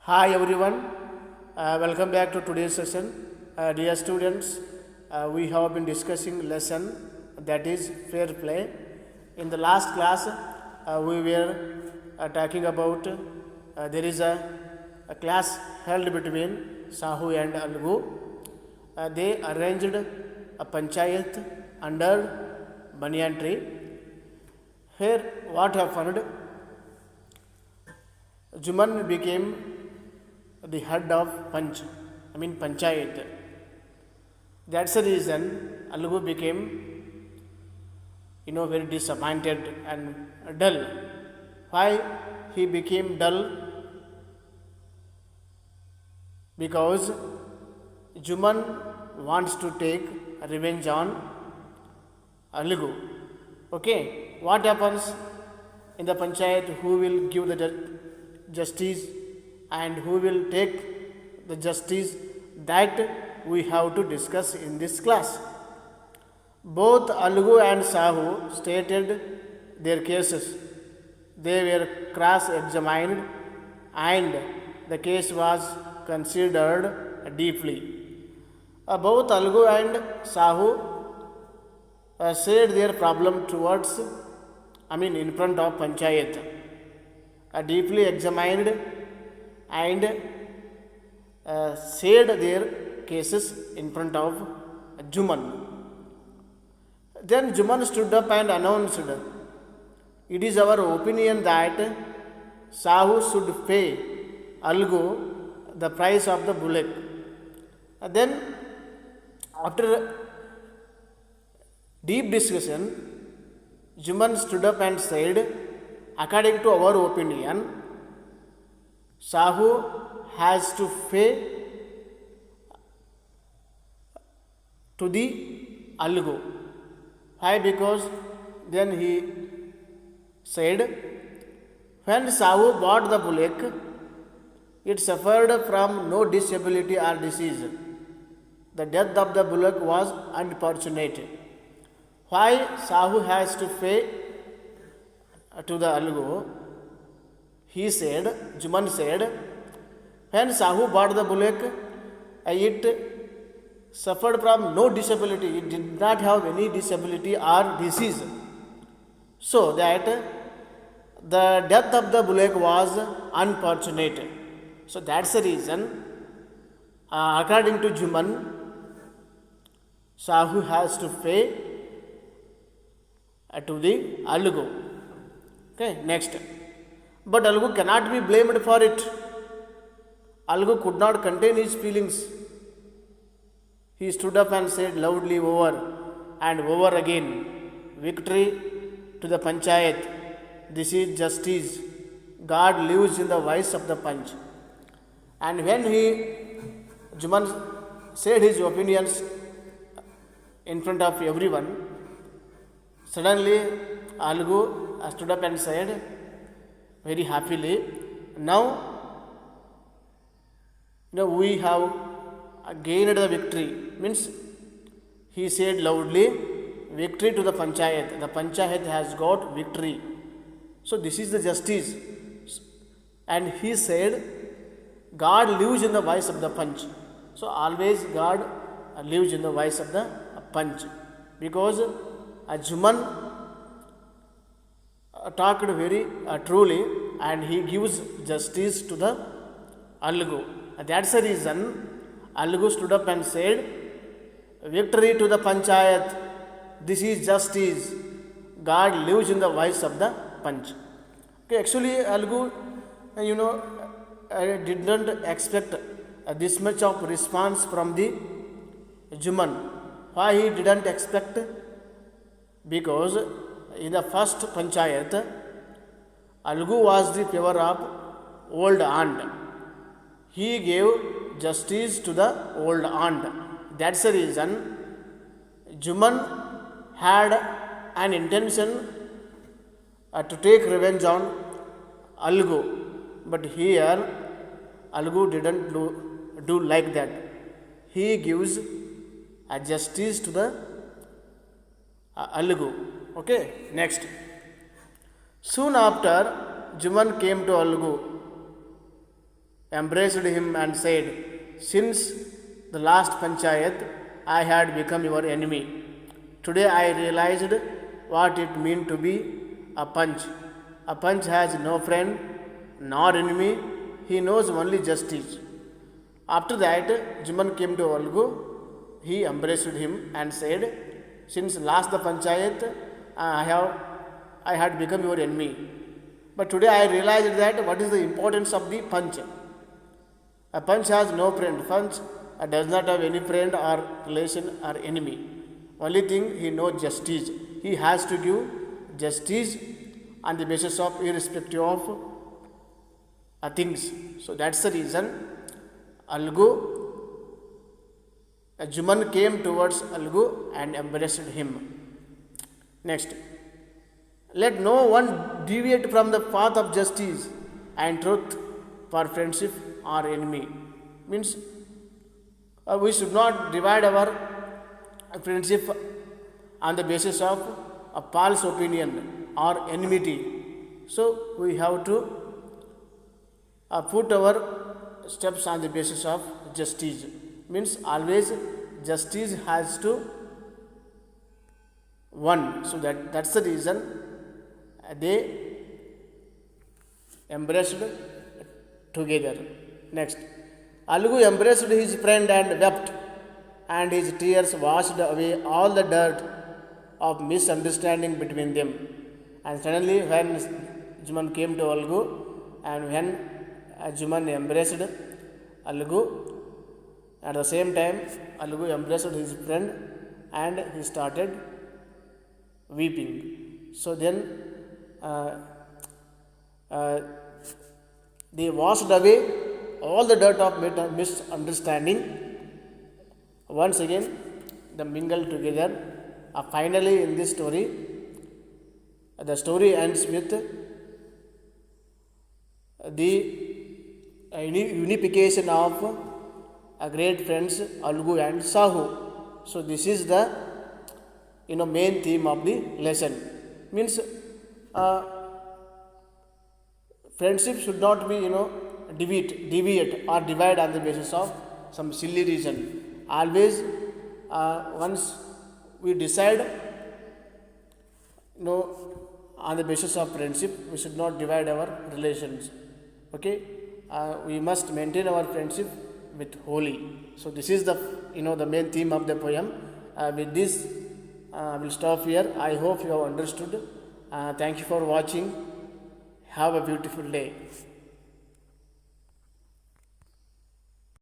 Hi everyone, welcome back to today's session. Dear students, we have been discussing lesson that is fair play. In the last class, we were talking about there is a class held between Sahu and Algu. They arranged a panchayat under banyan tree. Here, what happened? Juman became the head of panchayat. That's the reason Algu became, very disappointed and dull. Why he became dull? Because Juman wants to take revenge on Algu. Okay, what happens in the panchayat? Who will give the justice and who will take the justice? That we have to discuss in this class. Both Algu and Sahu stated their cases. They were cross-examined and the case was considered deeply. Both Algu and Sahu said their problem in front of panchayat. Deeply examined and said their cases in front of Juman. Then Juman stood up and announced, "It is our opinion that Sahu should pay Algu the price of the bullock." Then, after deep discussion, Juman stood up and said, "According to our opinion, Sahu has to pay to the Algu." Why? Because then he said, when Sahu bought the bullock, it suffered from no disability or disease. The death of the bullock was unfortunate. Why Sahu has to pay to the Algu? He said, Juman said, when Sahu bought the bullock, it suffered from no disability. It did not have any disability or disease. So that the death of the bullock was unfortunate. So that's the reason, according to Juman, Sahu has to pay to the Algu. Okay, next. But Algu cannot be blamed for it. Algu could not contain his feelings. He stood up and said loudly over and over again, "Victory to the panchayat. This is justice. God lives in the voice of the punch." And when Juman said his opinions in front of everyone, suddenly Algu stood up and said very happily, "Now, we have gained the victory." Means he said loudly, "Victory to the panchayat. The panchayat has got victory. So this is the justice." And he said, God lives in the voice of the punch. So always God lives in the voice of the punch. Because Juman talked very truly and he gives justice to the Algu. That's the reason Algu stood up and said, "Victory to the panchayat. This is justice. God lives in the voice of the punch." Okay, actually Algu, did not expect this much of response from the Juman. Why he didn't expect? Because in the first panchayat, Algu was the favor of old aunt. He gave justice to the old aunt. That's the reason Juman had an intention to take revenge on Algu. But here, Algu didn't do like that. He gives a justice to the Algu. Okay, next. Soon after, Juman came to Algu embraced him and said, "Since the last panchayat, I had become your enemy. Today I realized what it means to be a panch. A panch has no friend nor enemy, he knows only justice." After that, Juman came to Algu. He embraced him and said, "Since last the panchayat, I had become your enemy. But today I realized that what is the importance of the panch. A panch has no friend. Panch does not have any friend or relation or enemy. Only thing he knows justice. He has to give justice on the basis of irrespective of things. So that's the reason Algu, Juman came towards Algu and embraced him. Next, let no one deviate from the path of justice and truth for friendship or enemy. Means we should not divide our friendship on the basis of a false opinion or enmity. So we have to put our steps on the basis of justice. Means always justice has to won. So that's the reason they embraced together. Next, Algu embraced his friend and wept, and his tears washed away all the dirt of misunderstanding between them. And suddenly, when Juman came to Algu, and when Juman embraced Algu, at the same time, Algu embraced his friend and he started weeping. So then, they washed away all the dirt of misunderstanding. Once again, they mingled together. Finally, in this story, the story ends with the unification of great friends Algu and Sahu. So this is the main theme of the lesson. Means friendship should not be deviate or divide on the basis of some silly reason. Always once we decide on the basis of friendship, we should not divide our relations. Okay, we must maintain our friendship with holy. So this is the the main theme of the poem. With this, I will stop here. I hope you have understood. Thank you for watching. Have a beautiful day.